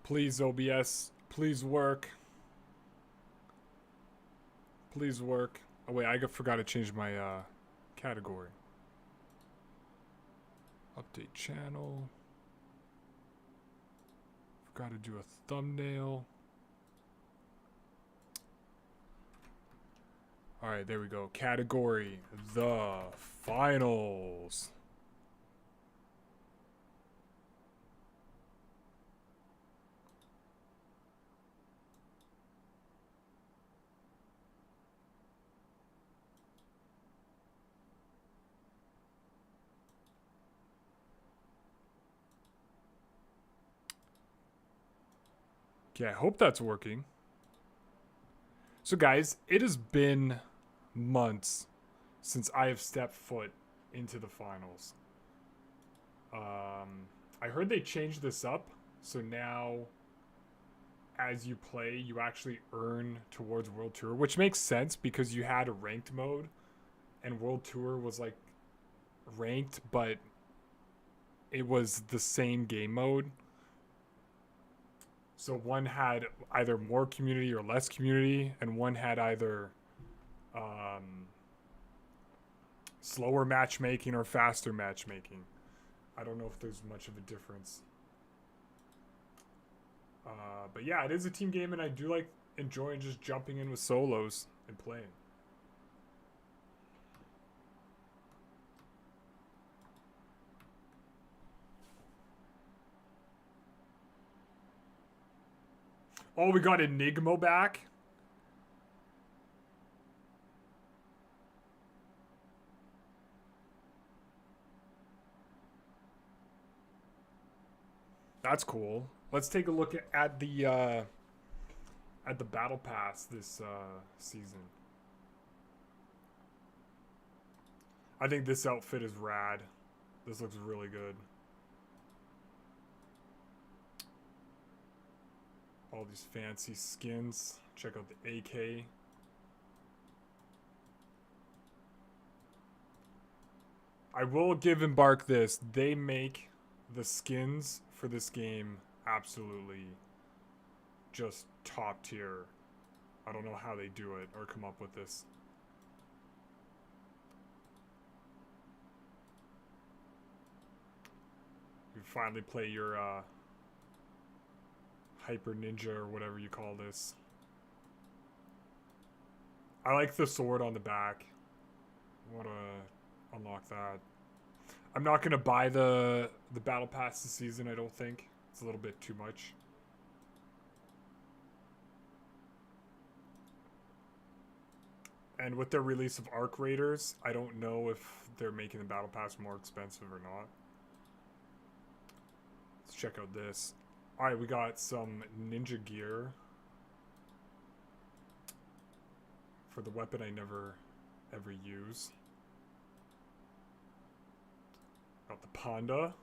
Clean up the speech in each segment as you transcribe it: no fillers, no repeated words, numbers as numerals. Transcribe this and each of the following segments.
Please, OBS. Please work. Please work. Oh, wait, I forgot to change my category. Update channel. Forgot to do a thumbnail. Alright, there we go. Category. The finals. Okay, I hope that's working. So guys, it has been months since I have stepped foot into the finals. I heard they changed this up, so now as you play, you actually earn towards World Tour, which makes sense because you had a ranked mode and World Tour was like ranked, but it was the same game mode. So one had either more community or less community, and one had either slower matchmaking or faster matchmaking. I don't know if there's much of a difference. But yeah, it is a team game, and I do like enjoying just jumping in with solos and playing. Oh, we got Enigmo back? That's cool. Let's take a look at the battle pass this season. I think this outfit is rad. This looks really good. All these fancy skins. Check out the AK. I will give Embark this. They make the skins for this game absolutely just top tier. I don't know how they do it or come up with this. You finally play your Hyper Ninja or whatever you call this. I like the sword on the back. I want to unlock that. I'm not going to buy the battle pass this season, I don't think. It's a little bit too much. And with their release of Arc Raiders, I don't know if they're making the battle pass more expensive or not. Let's check out this. Alright, we got some ninja gear. For the weapon I never ever use. Got the Panda.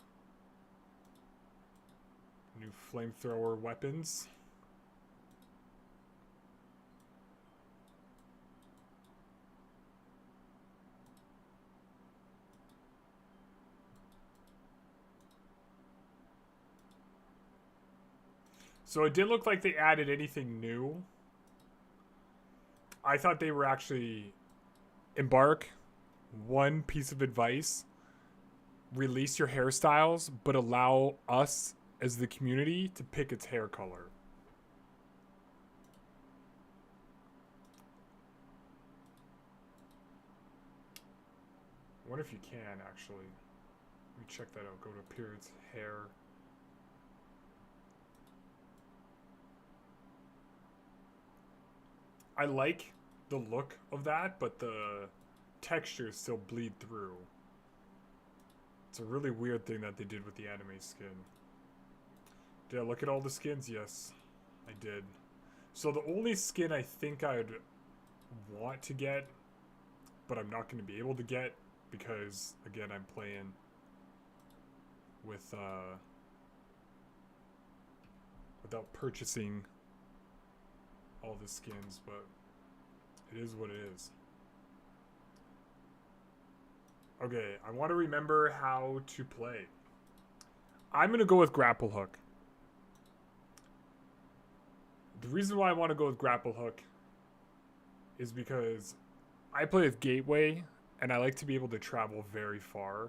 New flamethrower weapons. So it didn't look like they added anything new. I thought they were actually Embark. One piece of advice. Release your hairstyles, but allow us as the community to pick its hair color. I wonder if you can actually. Let me check that out. Go to appearance, hair. I like the look of that, but the textures still bleed through. It's a really weird thing that they did with the anime skin. Did I look at all the skins? Yes, I did. So the only skin I think I'd want to get, but I'm not going to be able to get because, again, I'm playing with without purchasing all the skins, but it is what it is. Okay, I want to remember how to play. I'm going to go with grapple hook. The reason why I want to go with grapple hook is because I play with gateway and I like to be able to travel very far.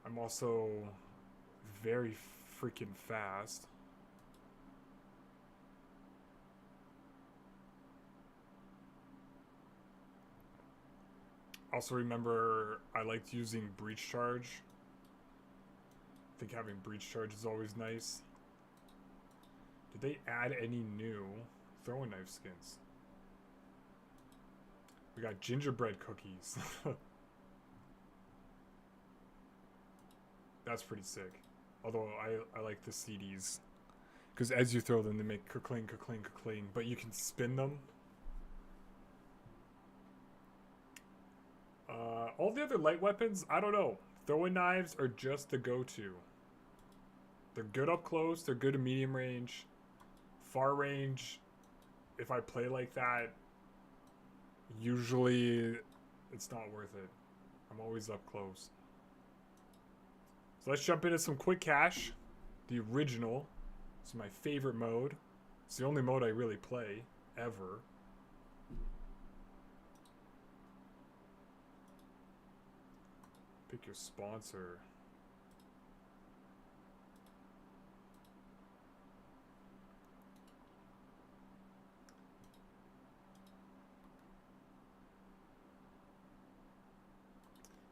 I'm also very freaking fast. Also remember, I liked using breach charge. I think having breach charge is always nice. Did they add any new throwing knife skins? We got gingerbread cookies. That's pretty sick. Although I like the CDs. Because as you throw them, they make ka-cling, ka-cling, ka-cling. But you can spin them. All the other light weapons, I don't know. Throwing knives are just the go-to. They're good up close. They're good at medium range. Far range, if I play like that, usually it's not worth it. I'm always up close. So let's jump into some quick cash. The original. It's my favorite mode. It's the only mode I really play, ever. Pick your sponsor.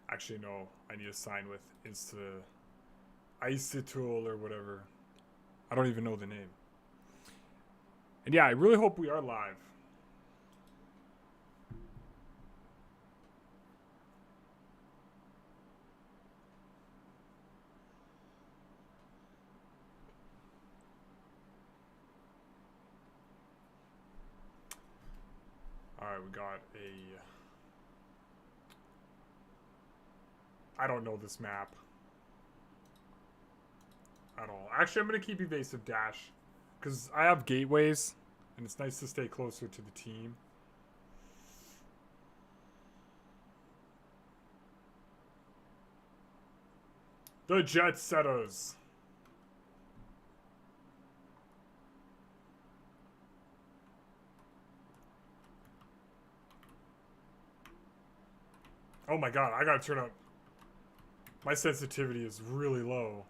Actually, no. I need to sign with Icetul or whatever. I don't even know the name. And yeah, I really hope we are live. Alright, we got a... I don't know this map at all. Actually, I'm going to keep evasive dash because I have gateways and it's nice to stay closer to the team. The Jet Setters. Oh my god, I gotta turn up. My sensitivity is really low.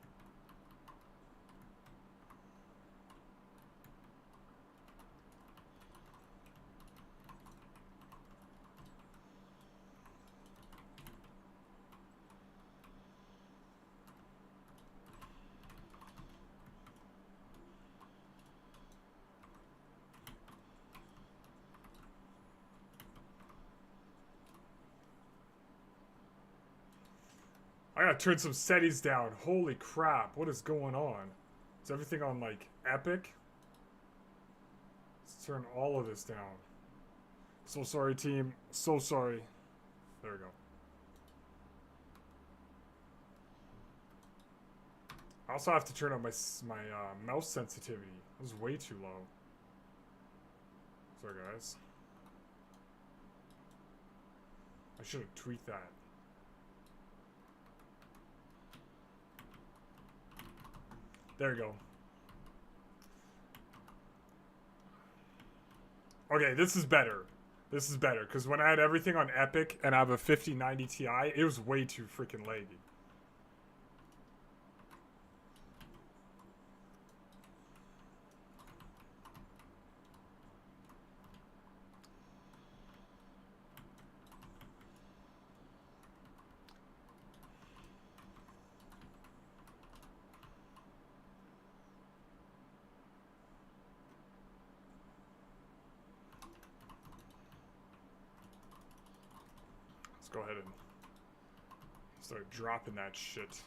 I gotta turn some settings down. Holy crap, what is going on? Is everything on, like, epic? Let's turn all of this down. So sorry, team. So sorry. There we go. I also have to turn up my mouse sensitivity. It was way too low. Sorry, guys. I should have tweaked that. There we go. Okay, this is better. This is better, because when I had everything on Epic and I have a 5090 Ti, it was way too freaking laggy. Go ahead and start dropping that shit.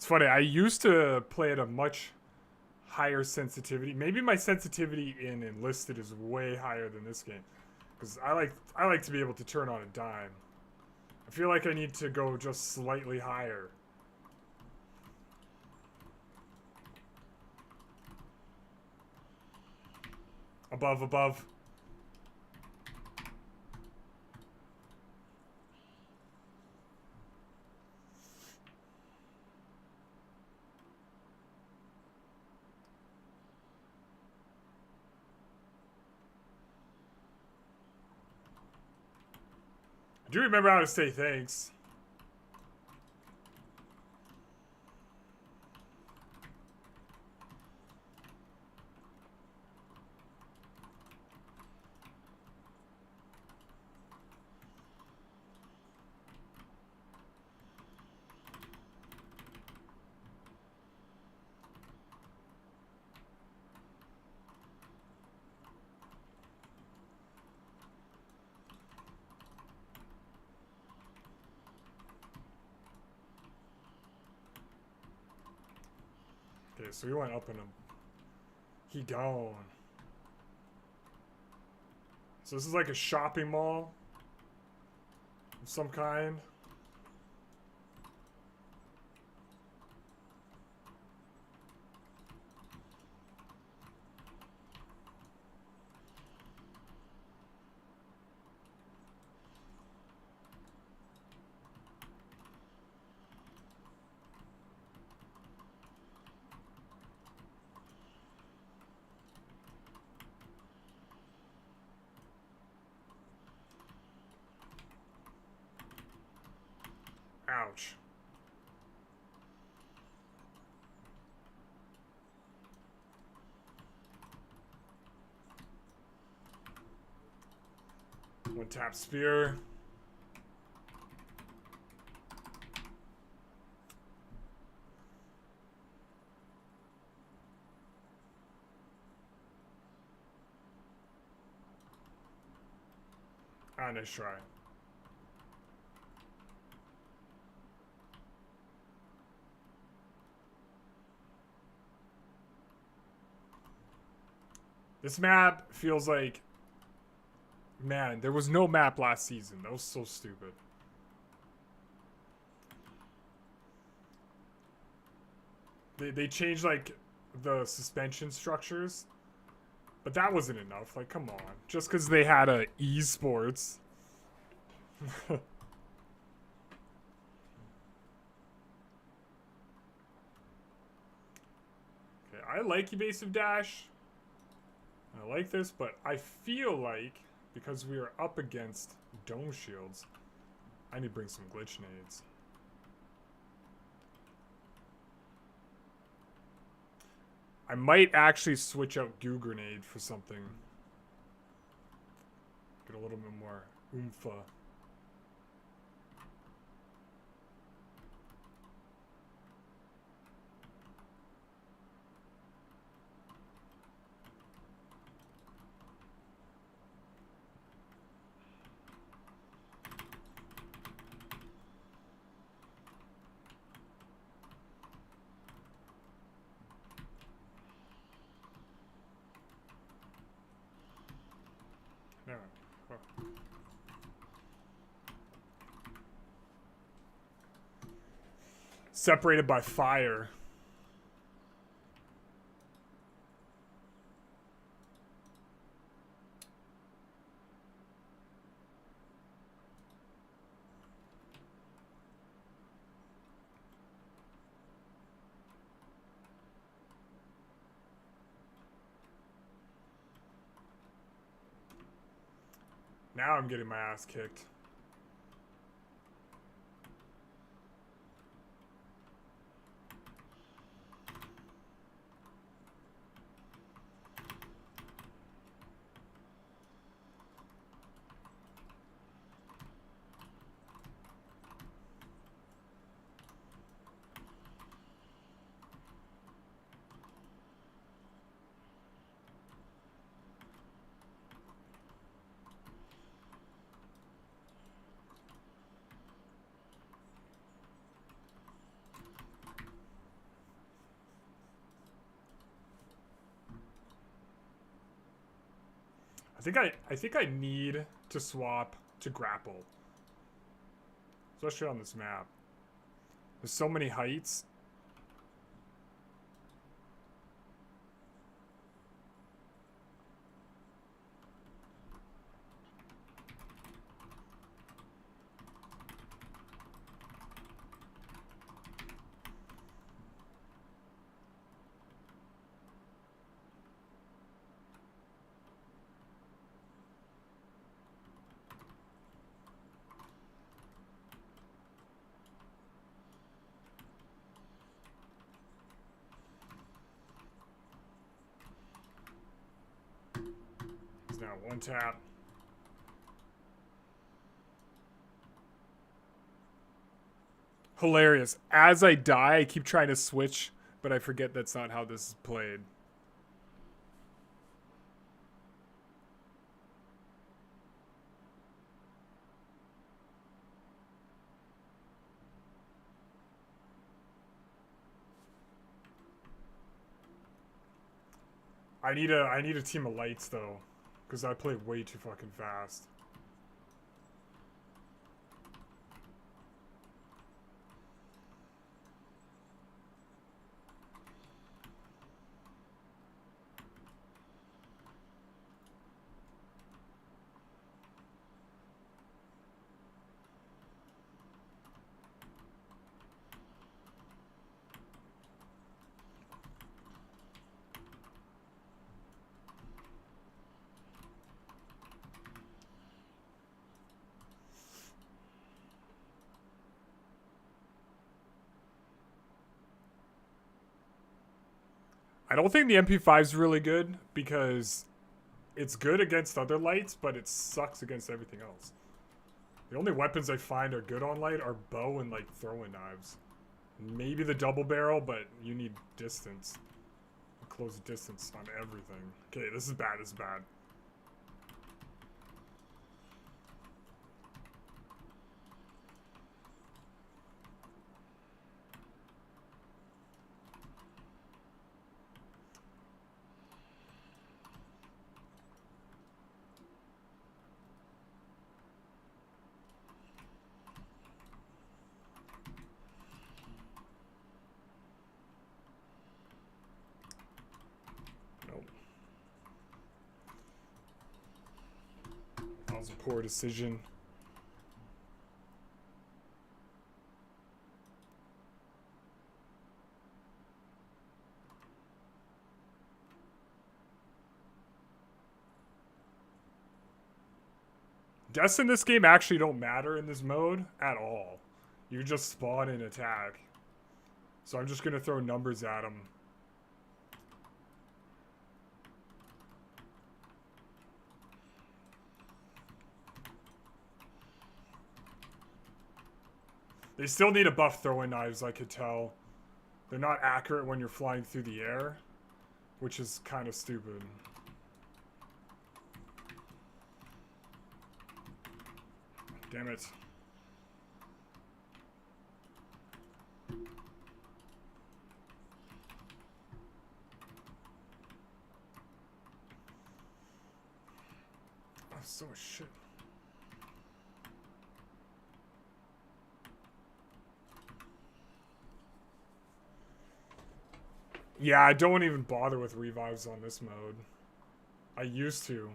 It's funny. I used to play at a much higher sensitivity. Maybe my sensitivity in Enlisted is way higher than this game, because I like to be able to turn on a dime. I feel like I need to go just slightly higher. Above, above. I do remember how to say thanks. Okay, so we went up in him. He gone. So this is like a shopping mall of some kind. Ouch. One tap spear. Ah, nice try. This map feels like... Man, there was no map last season. That was so stupid. They changed, like, the suspension structures. But that wasn't enough. Like, come on. Just because they had a esports. Okay, I like Evasive Dash. I like this, but I feel like, because we are up against Dome Shields, I need to bring some glitch nades. I might actually switch out Goo Grenade for something. Get a little bit more oomph. No. Oh. Separated by fire. Now I'm getting my ass kicked. I think I need to swap to grapple. Especially on this map. There's so many heights. Now one tap. Hilarious. As I die, I keep trying to switch, but I forget that's not how this is played. I need a team of lights though, because I play way too fucking fast. I don't think the MP5 is really good because it's good against other lights, but it sucks against everything else. The only weapons I find are good on light are bow and like throwing knives. Maybe the double barrel, but you need distance. Close distance on everything. Okay, this is bad, this is bad. That was a poor decision. Deaths in this game actually don't matter in this mode at all. You just spawn and attack. So I'm just gonna throw numbers at them. They still need a buff throwing knives, I could tell. They're not accurate when you're flying through the air, which is kind of stupid. Damn it. Oh, so much shit. Yeah, I don't even bother with revives on this mode. I used to.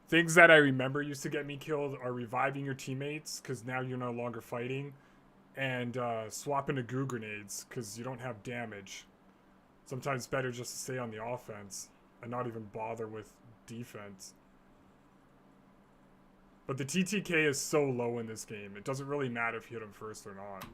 Things that I remember used to get me killed are reviving your teammates, because now you're no longer fighting, and swapping to goo grenades, because you don't have damage. Sometimes it's better just to stay on the offense, and not even bother with defense. But the TTK is so low in this game, it doesn't really matter if you hit him first or not.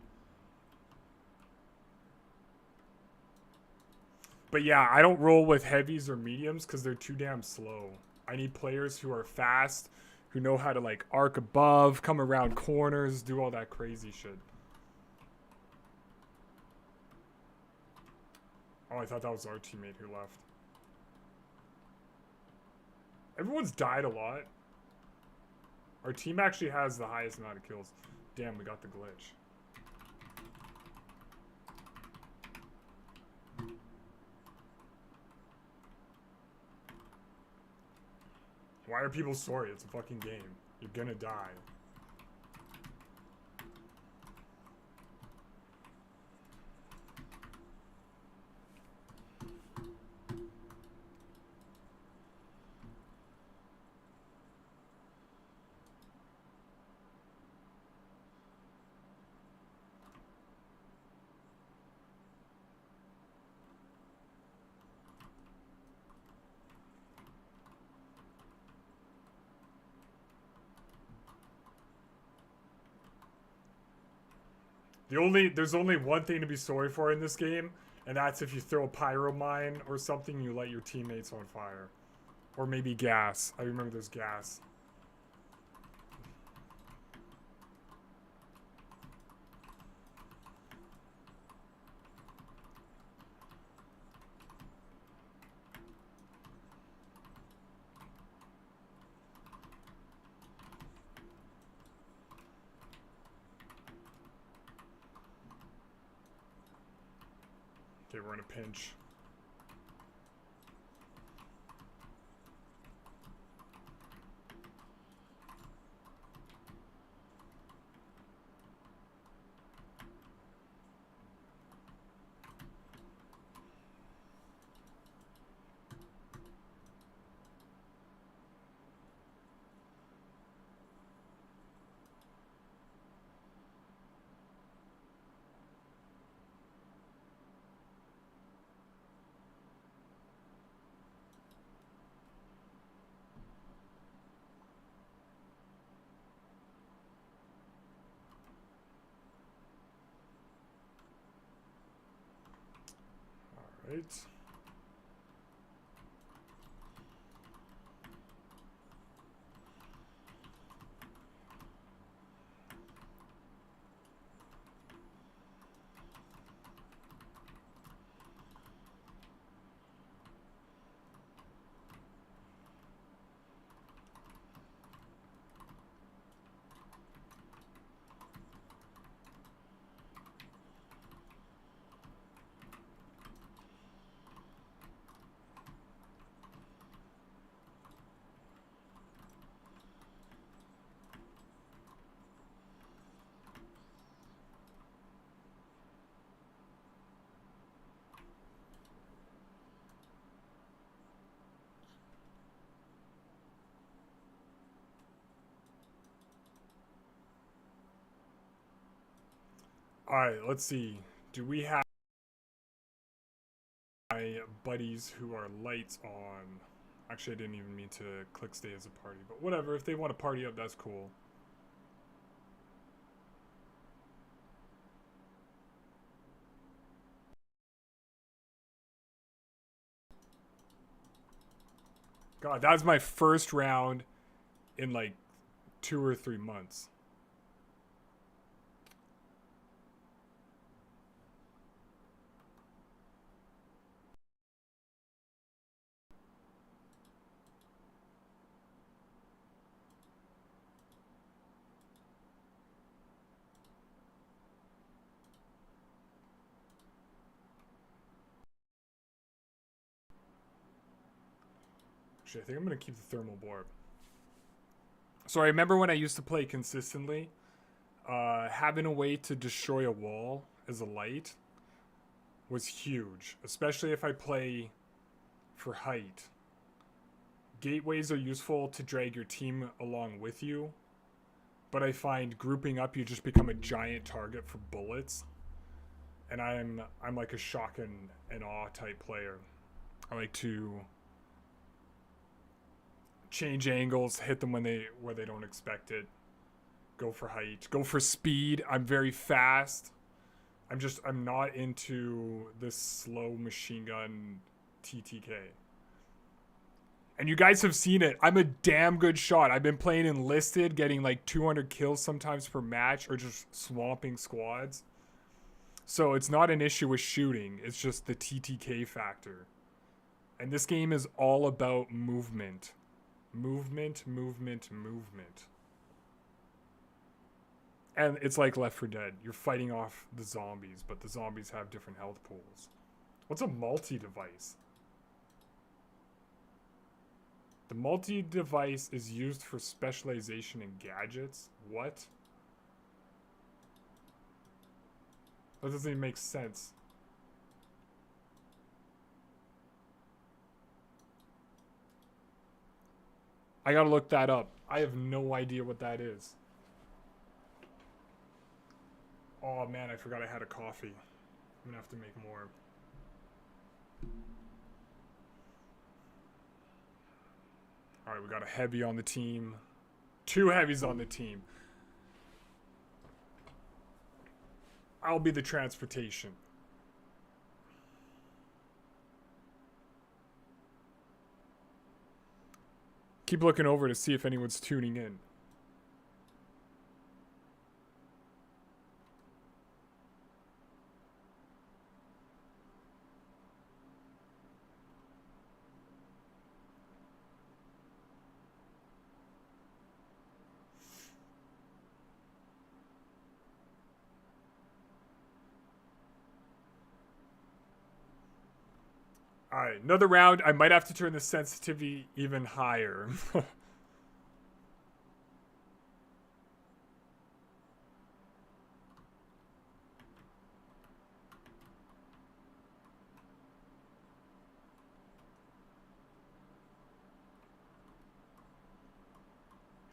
But yeah, I don't roll with heavies or mediums because they're too damn slow. I need players who are fast, who know how to like arc above, come around corners, do all that crazy shit. Oh, I thought that was our teammate who left. Everyone's died a lot. Our team actually has the highest amount of kills. Damn, we got the glitch. Why are people sorry? It's a fucking game. You're gonna die. There's only one thing to be sorry for in this game, and that's if you throw a pyro mine or something, you light your teammates on fire. Or maybe gas. I remember there's gas. Okay, we're in a pinch. Alright. Alright, let's see. Do we have my buddies who are lights on? Actually, I didn't even mean to click stay as a party, but whatever. If they want to party up, that's cool. God, that was my first round in like 2 or 3 months. Actually, I think I'm going to keep the thermal orb. So I remember when I used to play consistently, having a way to destroy a wall as a light was huge, especially if I play for height. Gateways are useful to drag your team along with you, but I find grouping up, you just become a giant target for bullets. And I'm like a shock and awe type player. I like to change angles, hit them where they don't expect it. Go for height, go for speed. I'm very fast. I'm not into this slow machine gun TTK. And you guys have seen it. I'm a damn good shot. I've been playing enlisted, getting like 200 kills sometimes per match, or just swamping squads. So it's not an issue with shooting. It's just the TTK factor. And this game is all about movement. Movement. And it's like Left 4 Dead. You're fighting off the zombies, but the zombies have different health pools. What's a multi-device? The multi-device is used for specialization in gadgets. What? That doesn't even make sense. I gotta look that up. I have no idea what that is. Oh man, I forgot I had a coffee. I'm gonna have to make more. Alright, we got a heavy on the team. 2 heavies on the team. I'll be the transportation. Keep looking over to see if anyone's tuning in. Alright, another round. I might have to turn the sensitivity even higher.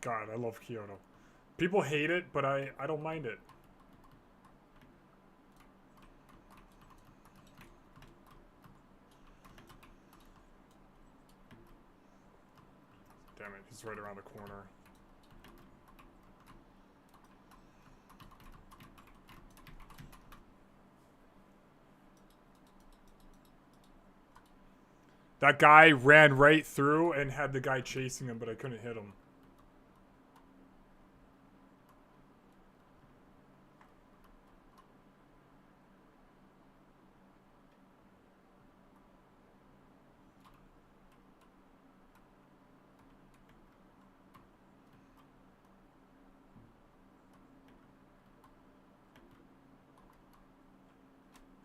God, I love Kyoto. People hate it, but I don't mind it. Damn it, he's right around the corner. That guy ran right through and had the guy chasing him, but I couldn't hit him.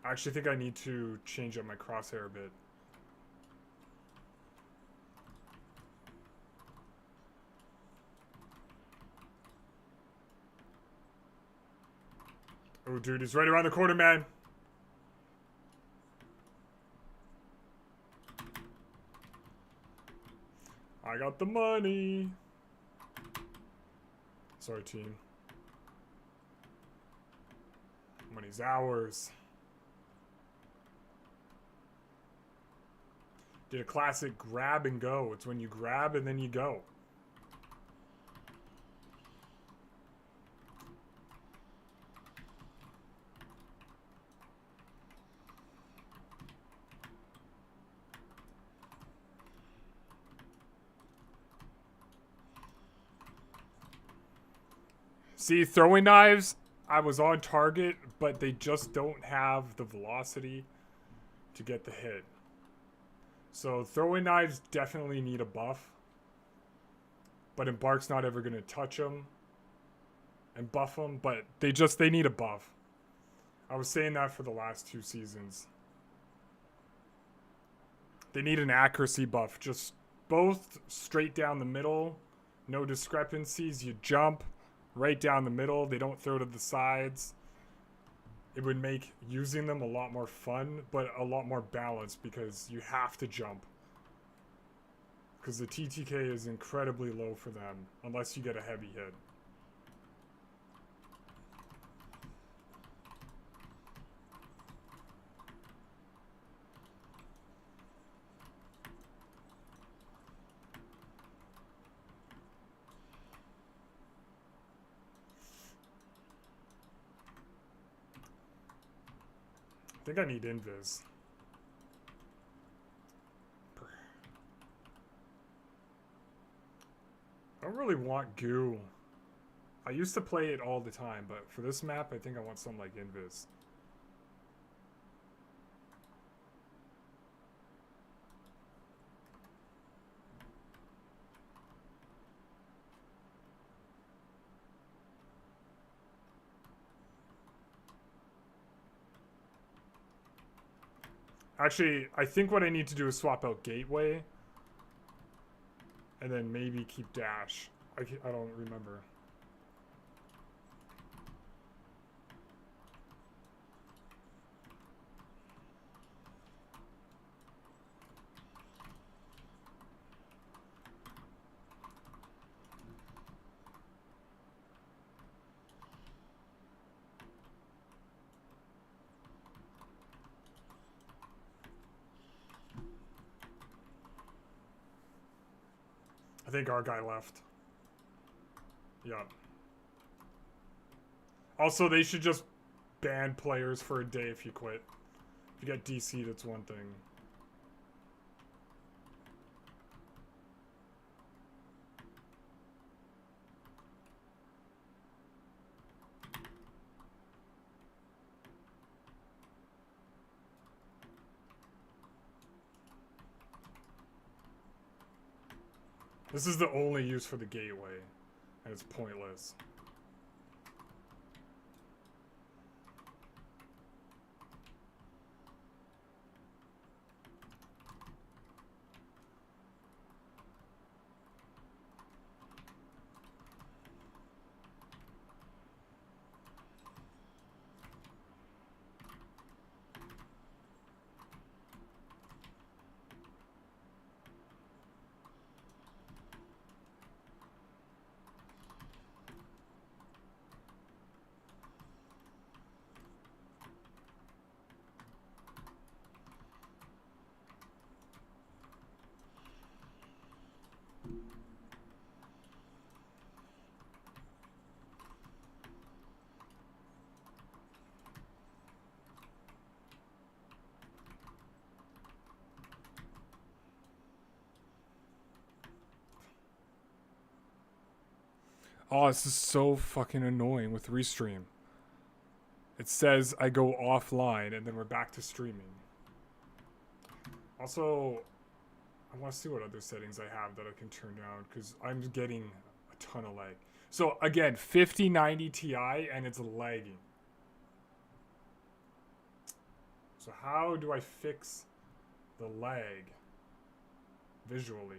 I actually think I need to change up my crosshair a bit. Oh, dude, he's right around the corner, man. I got the money. Sorry, team. Money's ours. Did a classic grab and go. It's when you grab and then you go. See, throwing knives, I was on target, but they just don't have the velocity to get the hit. So throwing knives definitely need a buff. But Embark's not ever going to touch them and buff them, but they need a buff. I was saying that for the last 2 seasons. They need an accuracy buff. Just both straight down the middle. No discrepancies. You jump right down the middle. They don't throw to the sides. It would make using them a lot more fun, but a lot more balanced because you have to jump. Because the TTK is incredibly low for them, unless you get a heavy hit. I think I need invis. I don't really want goo. I used to play it all the time, but for this map, I think I want something like invis. Actually, I think what I need to do is swap out Gateway. And then maybe keep dash. I don't remember. I think our guy left. Yeah. Also, they should just ban players for a day if you quit. If you get DC'd, it's one thing. This is the only use for the gateway, and it's pointless. Oh, this is so fucking annoying with Restream. It says I go offline and then we're back to streaming. Also, I want to see what other settings I have that I can turn down because I'm getting a ton of lag. So again, 5090 Ti and it's lagging. So how do I fix the lag visually?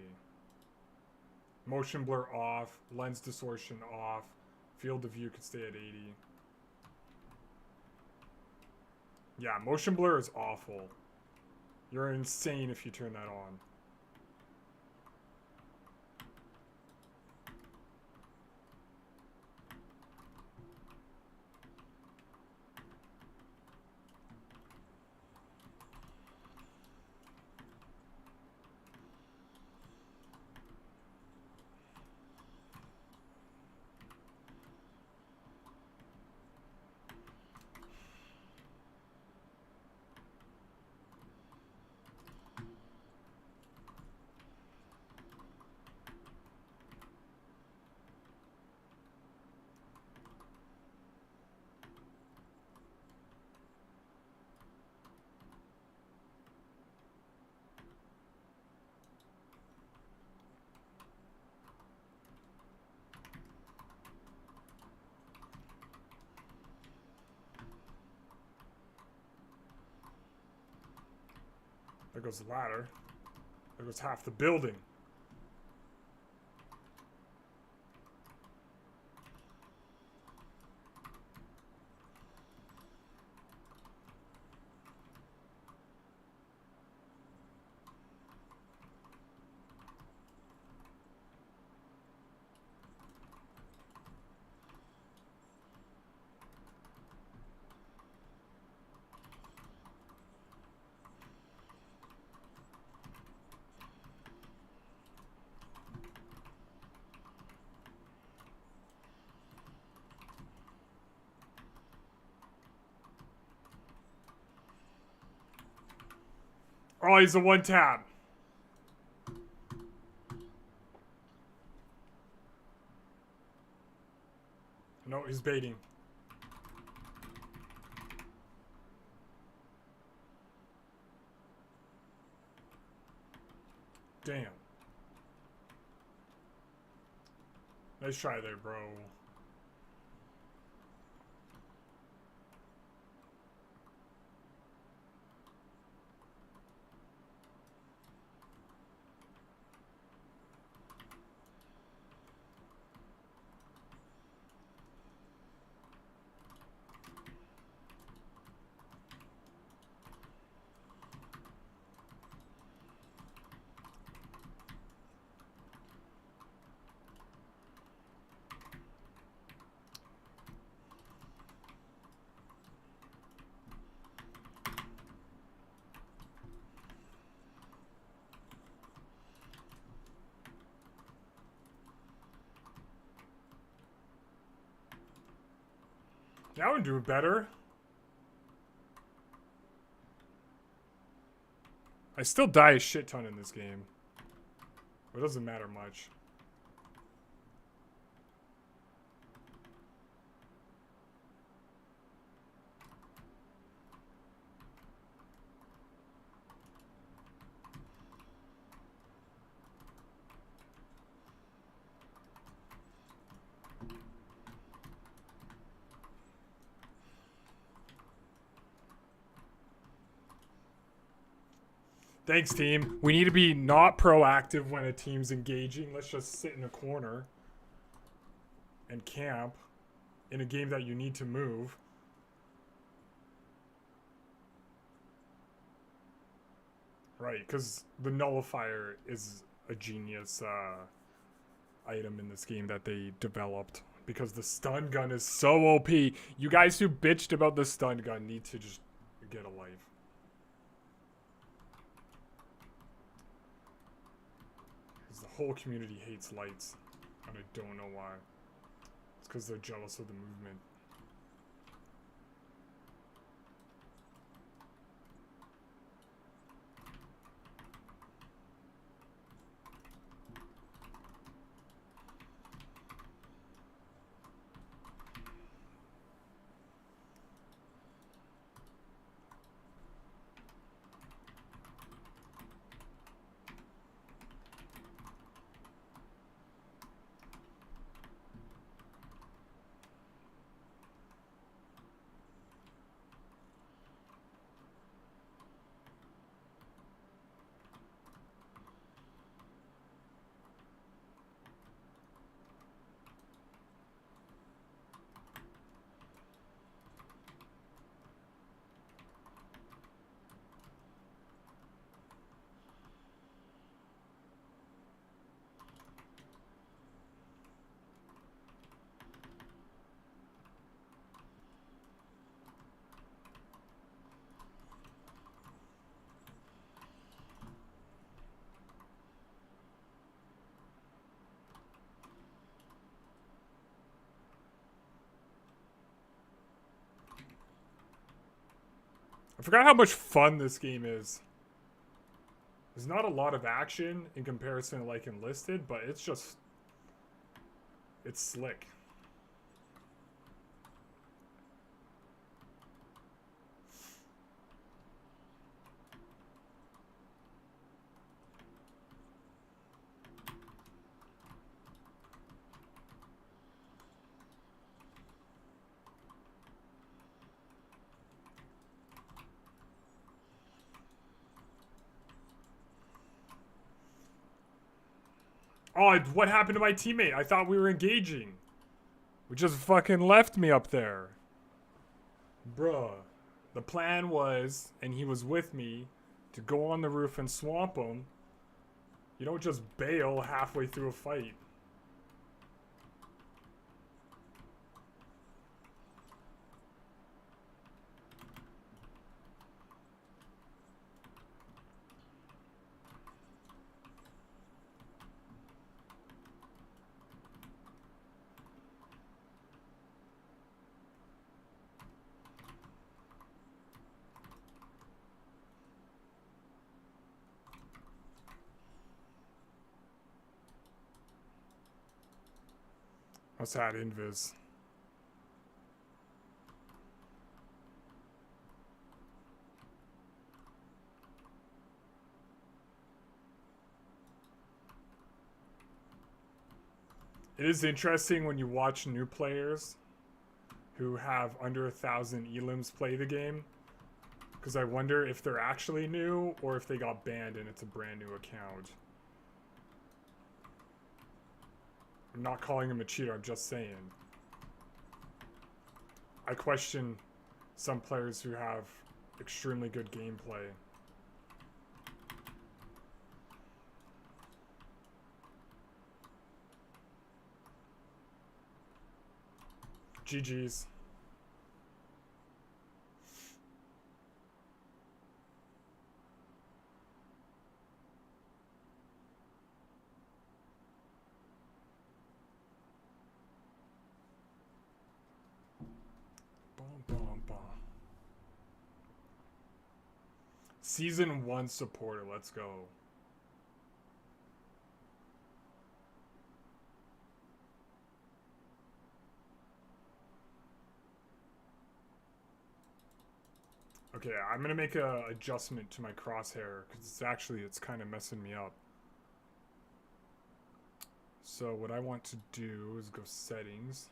Motion blur off, lens distortion off, field of view could stay at 80. Yeah, motion blur is awful. You're insane if you turn that on. There goes the ladder. There goes half the building. Oh, he's a one tap. No, he's baiting. Damn. Nice try there, bro. Now I'm doing better. I still die a shit ton in this game. It doesn't matter much. Thanks, team. We need to be not proactive when a team's engaging. Let's just sit in a corner and camp in a game that you need to move. Right, because the nullifier is a genius item in this game that they developed. Because the stun gun is so OP. You guys who bitched about the stun gun need to just get a life. Because the whole community hates lights. And I don't know why. It's because they're jealous of the movement. I forgot how much fun this game is. There's not a lot of action in comparison to like Enlisted, but it's just... it's slick. Oh, what happened to my teammate? I thought we were engaging. We just fucking left me up there. Bruh. The plan was, and he was with me, to go on the roof and swamp him. You don't just bail halfway through a fight. What's that, Invis? It is interesting when you watch new players who have under 1,000 elims play the game. Because I wonder if they're actually new or if they got banned and it's a brand new account. I'm not calling him a cheater, I'm just saying. I question some players who have extremely good gameplay. GG's. Season 1 supporter, let's go. Okay, I'm gonna make a adjustment to my crosshair because it's kind of messing me up. So what I want to do is go settings.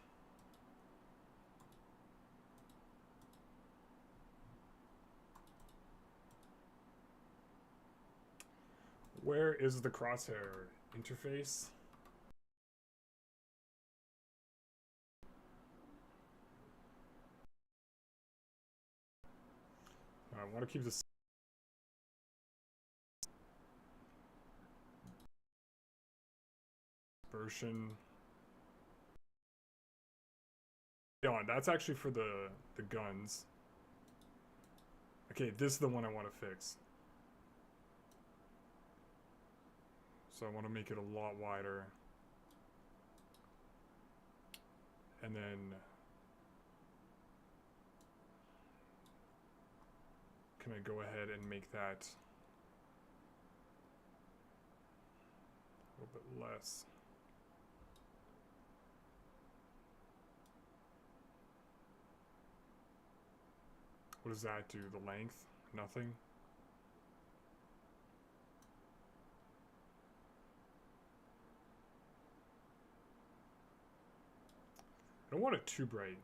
Where is the crosshair interface? I want to keep this version. Yeah, that's actually for the guns. Okay, this is the one I want to fix. So I want to make it a lot wider. And then can I go ahead and make that a little bit less? What does that do? The length? Nothing? I don't want it too bright.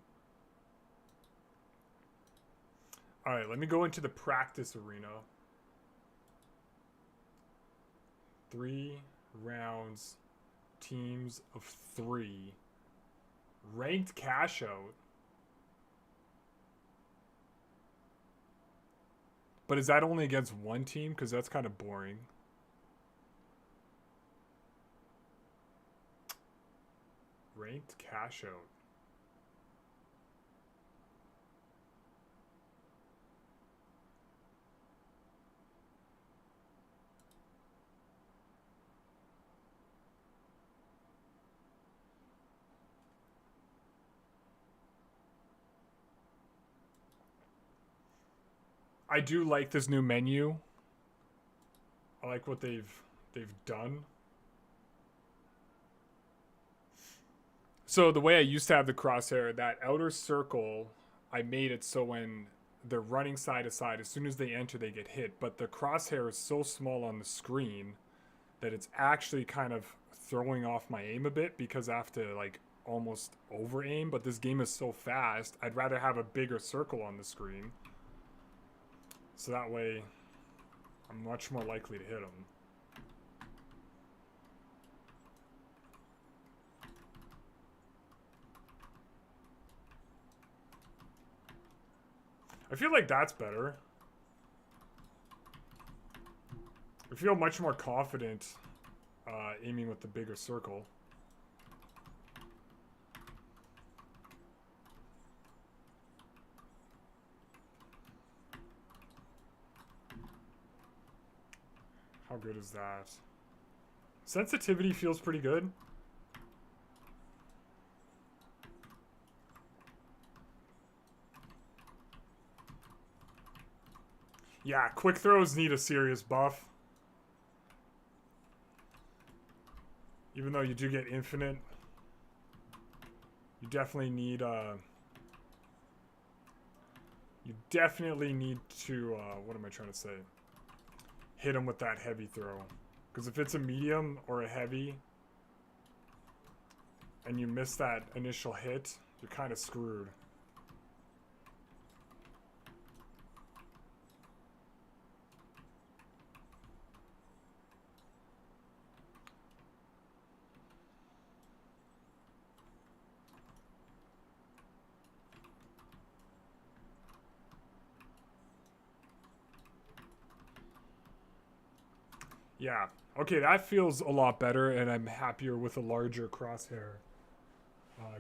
Alright, let me go into the practice arena. 3 rounds, teams of 3. Ranked cash out. But is that only against one team? Because that's kind of boring. Ranked cash out. I do like this new menu. I like what they've done. So the way I used to have the crosshair, that outer circle, I made it so when they're running side to side, as soon as they enter, they get hit. But the crosshair is so small on the screen that it's actually kind of throwing off my aim a bit because I have to like almost over aim. But this game is so fast, I'd rather have a bigger circle on the screen. So that way, I'm much more likely to hit them. I feel like that's better. I feel much more confident aiming with the bigger circle. How good is that? Sensitivity feels pretty good. Yeah, quick throws need a serious buff. Even though you do get infinite, you definitely need to what am I trying to say? Hit him with that heavy throw. Because if it's a medium or a heavy and you miss that initial hit, you're kind of screwed. Yeah. Okay, that feels a lot better, and I'm happier with a larger crosshair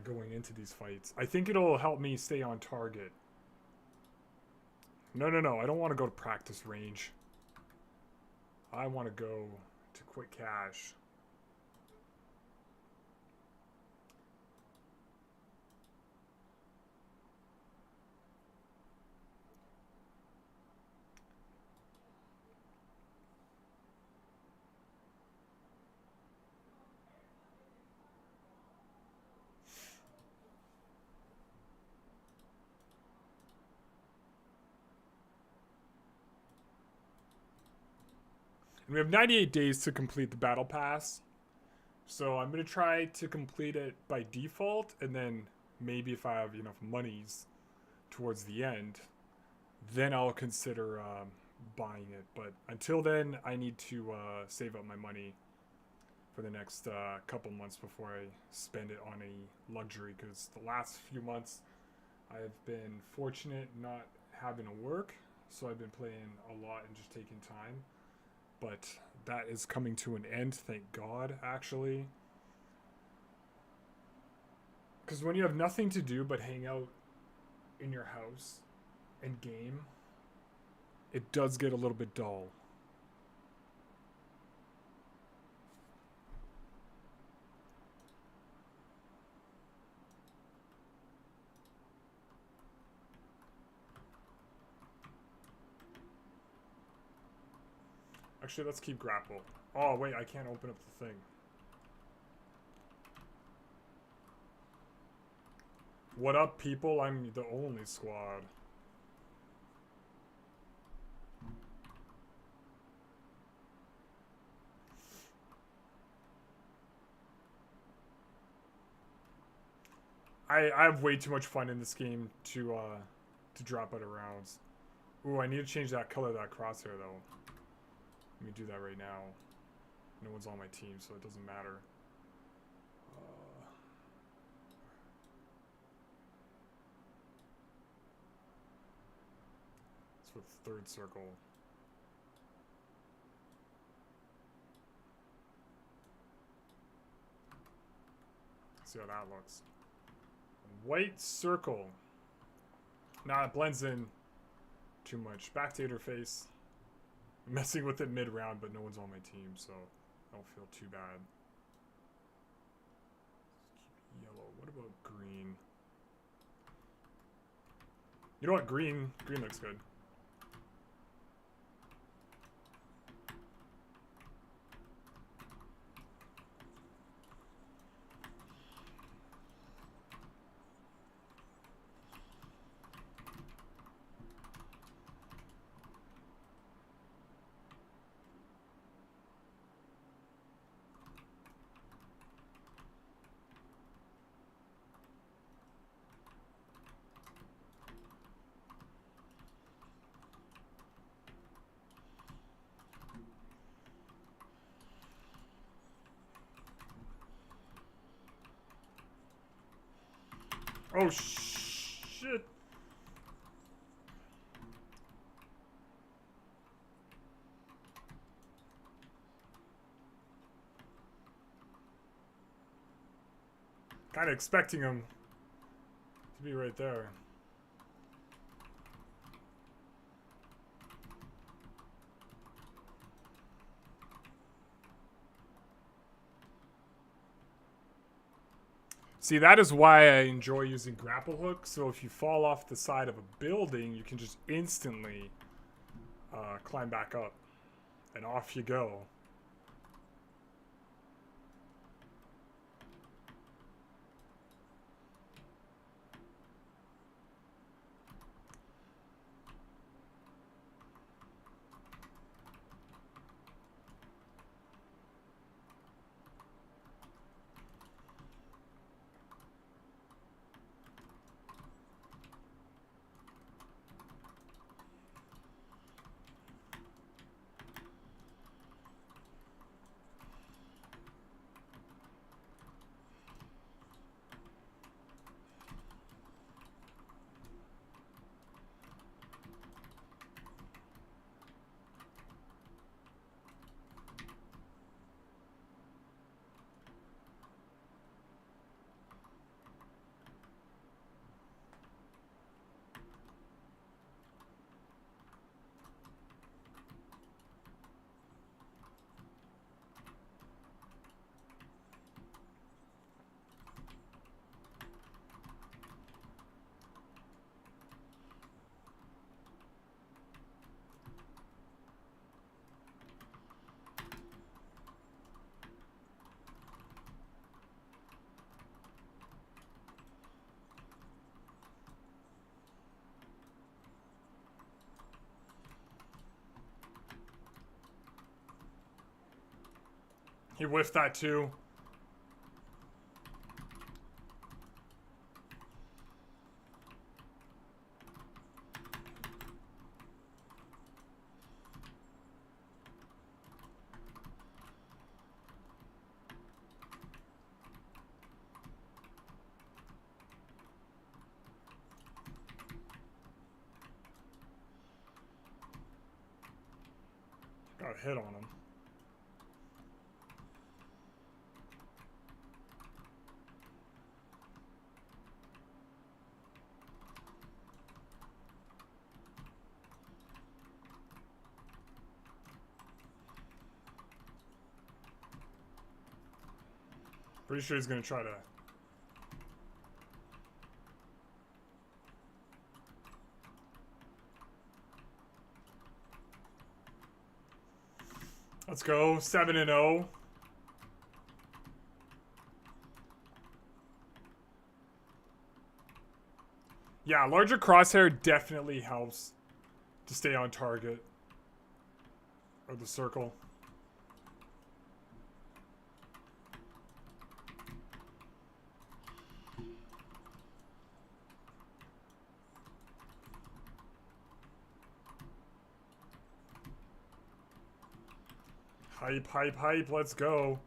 going into these fights. I think it'll help me stay on target. No, I don't want to go to practice range. I want to go to quick cash. And we have 98 days to complete the battle pass. So I'm going to try to complete it by default, and then maybe if I have enough monies towards the end, then I'll consider buying it. But until then, I need to save up my money for the next couple months before I spend it on a luxury, because the last few months I've been fortunate not having to work, so I've been playing a lot and just taking time. But that is coming to an end, thank God, actually. Because when you have nothing to do but hang out in your house and game, it does get a little bit dull. Actually, let's keep grapple. Oh, wait, I can't open up the thing. What up, people? I'm the only squad. I have way too much fun in this game to drop out of rounds. Ooh, I need to change that color of that crosshair, though. Let me do that right now. No one's on my team, so it doesn't matter. It's for the third circle. Let's see how that looks. White circle. Nah, it blends in too much. Back to interface. I'm messing with it mid-round, but no one's on my team, so I don't feel too bad. Let's keep yellow. What about green? You know what? Green looks good. Oh, shit. Kind of expecting him to be right there. See, that is why I enjoy using grapple hook. So if you fall off the side of a building, you can just instantly climb back up. And off you go. He whiffed that too. Got a hit on him. Pretty sure he's gonna try to. Let's go. 7-0. Yeah, larger crosshair definitely helps to stay on target. Or the circle. Hype, hype, hype, let's go.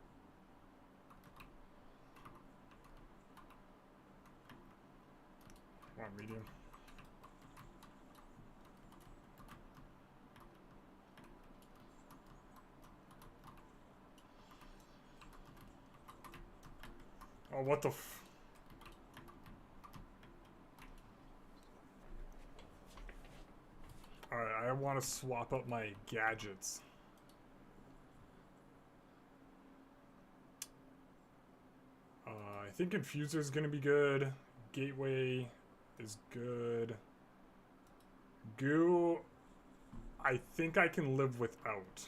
Come on, medium. Oh, what the f... Alright, I want to swap up my gadgets. I think Infuser is going to be good. Gateway is good. Goo, I think I can live without.